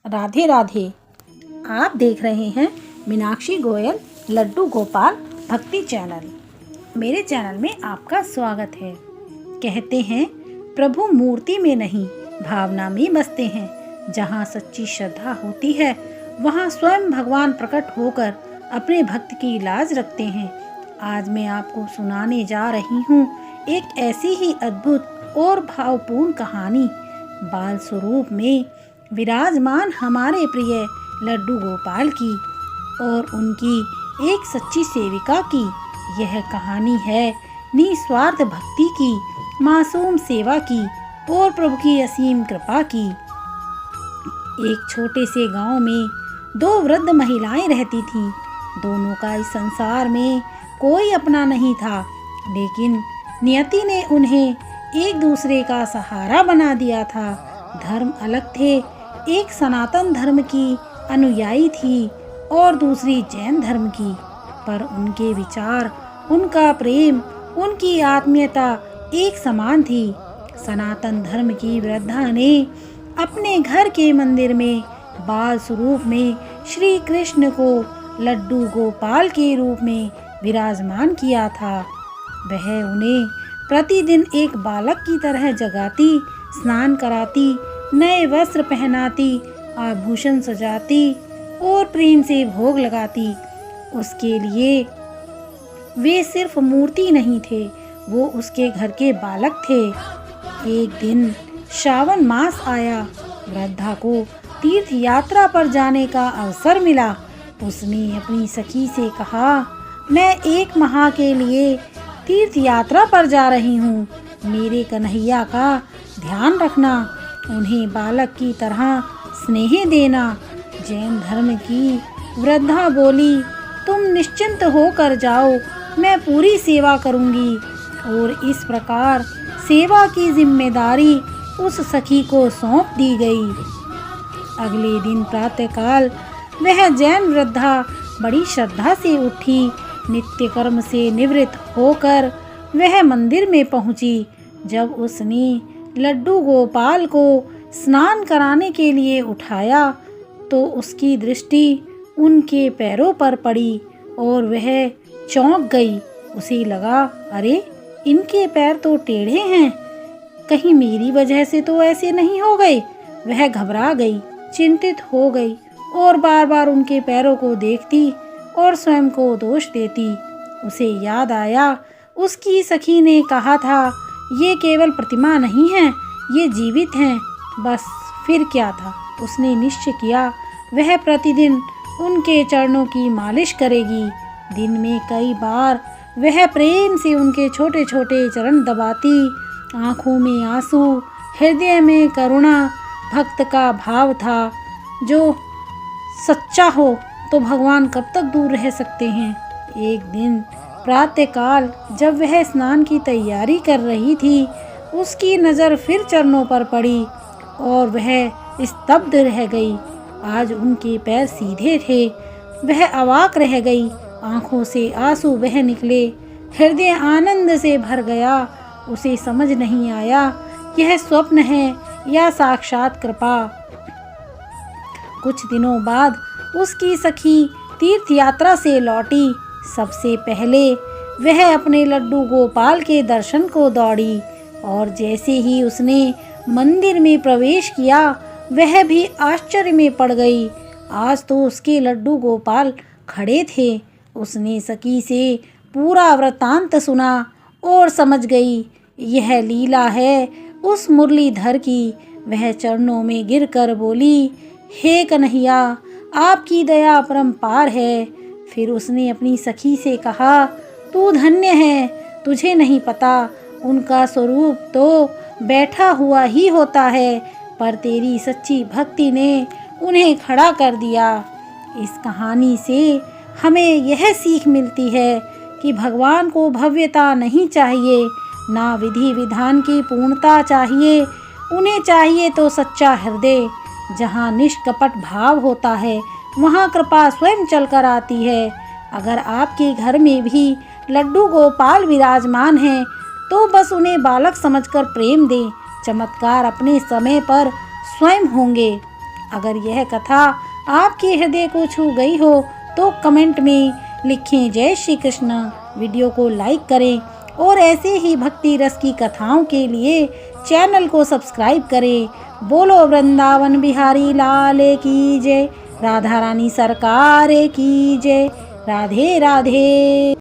राधे राधे। आप देख रहे हैं मीनाक्षी गोयल लड्डू गोपाल भक्ति चैनल। मेरे चैनल में आपका स्वागत है। कहते हैं प्रभु मूर्ति में नहीं भावना में बसते हैं। जहाँ सच्ची श्रद्धा होती है वहाँ स्वयं भगवान प्रकट होकर अपने भक्त की लाज रखते हैं। आज मैं आपको सुनाने जा रही हूँ एक ऐसी ही अद्भुत और भावपूर्ण कहानी। बाल स्वरूप में विराजमान हमारे प्रिय लड्डू गोपाल की और उनकी एक सच्ची सेविका की। यह कहानी है निस्वार्थ भक्ति की, मासूम सेवा की और प्रभु की असीम कृपा की। एक छोटे से गांव में दो वृद्ध महिलाएं रहती थीं। दोनों का इस संसार में कोई अपना नहीं था, लेकिन नियति ने उन्हें एक दूसरे का सहारा बना दिया था। धर्म अलग थे, एक सनातन धर्म की अनुयायी थी और दूसरी जैन धर्म की, पर उनके विचार, उनका प्रेम, उनकी आत्मीयता एक समान थी। सनातन धर्म की वृद्धा ने अपने घर के मंदिर में बाल स्वरूप में श्री कृष्ण को लड्डू गोपाल के रूप में विराजमान किया था। वह उन्हें प्रतिदिन एक बालक की तरह जगाती, स्नान कराती, नए वस्त्र पहनाती, आभूषण सजाती और प्रेम से भोग लगाती। उसके लिए वे सिर्फ मूर्ति नहीं थे, वो उसके घर के बालक थे। एक दिन श्रावण मास आया। वृद्धा को तीर्थ यात्रा पर जाने का अवसर मिला। उसने अपनी सखी से कहा, मैं 1 माह के लिए तीर्थ यात्रा पर जा रही हूँ। मेरे कन्हैया का ध्यान रखना, उन्हें बालक की तरह स्नेह देना। जैन धर्म की वृद्धा बोली, तुम निश्चिंत होकर जाओ, मैं पूरी सेवा करूँगी। और इस प्रकार सेवा की जिम्मेदारी उस सखी को सौंप दी गई। अगले दिन प्रातःकाल वह जैन वृद्धा बड़ी श्रद्धा से उठी। नित्य कर्म से निवृत्त होकर वह मंदिर में पहुंची। जब उसने लड्डू गोपाल को स्नान कराने के लिए उठाया तो उसकी दृष्टि उनके पैरों पर पड़ी और वह चौंक गई। उसे लगा, अरे इनके पैर तो टेढ़े हैं, कहीं मेरी वजह से तो ऐसे नहीं हो गए। वह घबरा गई, चिंतित हो गई और बार बार उनके पैरों को देखती और स्वयं को दोष देती। उसे याद आया, उसकी सखी ने कहा था, ये केवल प्रतिमा नहीं है, ये जीवित हैं। बस फिर क्या था। उसने निश्चय किया वह प्रतिदिन उनके चरणों की मालिश करेगी। दिन में कई बार वह प्रेम से उनके छोटे छोटे चरण दबाती। आंखों में आंसू, हृदय में करुणा। भक्त का भाव था, जो सच्चा हो तो भगवान कब तक दूर रह सकते हैं। एक दिन प्रातःकाल जब वह स्नान की तैयारी कर रही थी, उसकी नज़र फिर चरणों पर पड़ी और वह स्तब्ध रह गई। आज उनके पैर सीधे थे। वह अवाक रह गई। आंखों से आंसू बह निकले। हृदय आनंद से भर गया। उसे समझ नहीं आया यह स्वप्न है या साक्षात कृपा। कुछ दिनों बाद उसकी सखी तीर्थ यात्रा से लौटी। सबसे पहले वह अपने लड्डू गोपाल के दर्शन को दौड़ी और जैसे ही उसने मंदिर में प्रवेश किया वह भी आश्चर्य में पड़ गई। आज तो उसके लड्डू गोपाल खड़े थे। उसने सखी से पूरा वृत्तांत सुना और समझ गई यह लीला है उस मुरलीधर की। वह चरणों में गिरकर बोली, हे कन्हैया, आपकी दया अपरंपार है। फिर उसने अपनी सखी से कहा, तू धन्य है, तुझे नहीं पता उनका स्वरूप तो बैठा हुआ ही होता है, पर तेरी सच्ची भक्ति ने उन्हें खड़ा कर दिया। इस कहानी से हमें यह सीख मिलती है कि भगवान को भव्यता नहीं चाहिए, ना विधि विधान की पूर्णता चाहिए। उन्हें चाहिए तो सच्चा हृदय। जहाँ निष्कपट भाव होता है वहाँ कृपा स्वयं चलकर आती है। अगर आपके घर में भी लड्डू गोपाल विराजमान हैं तो बस उन्हें बालक समझकर प्रेम दें। चमत्कार अपने समय पर स्वयं होंगे। अगर यह कथा आपके हृदय को छू गई हो तो कमेंट में लिखें जय श्री कृष्ण। वीडियो को लाइक करें और ऐसे ही भक्ति रस की कथाओं के लिए चैनल को सब्सक्राइब करें। बोलो वृंदावन बिहारी लाल की जय, राधा रानी सरकार की जय। राधे राधे।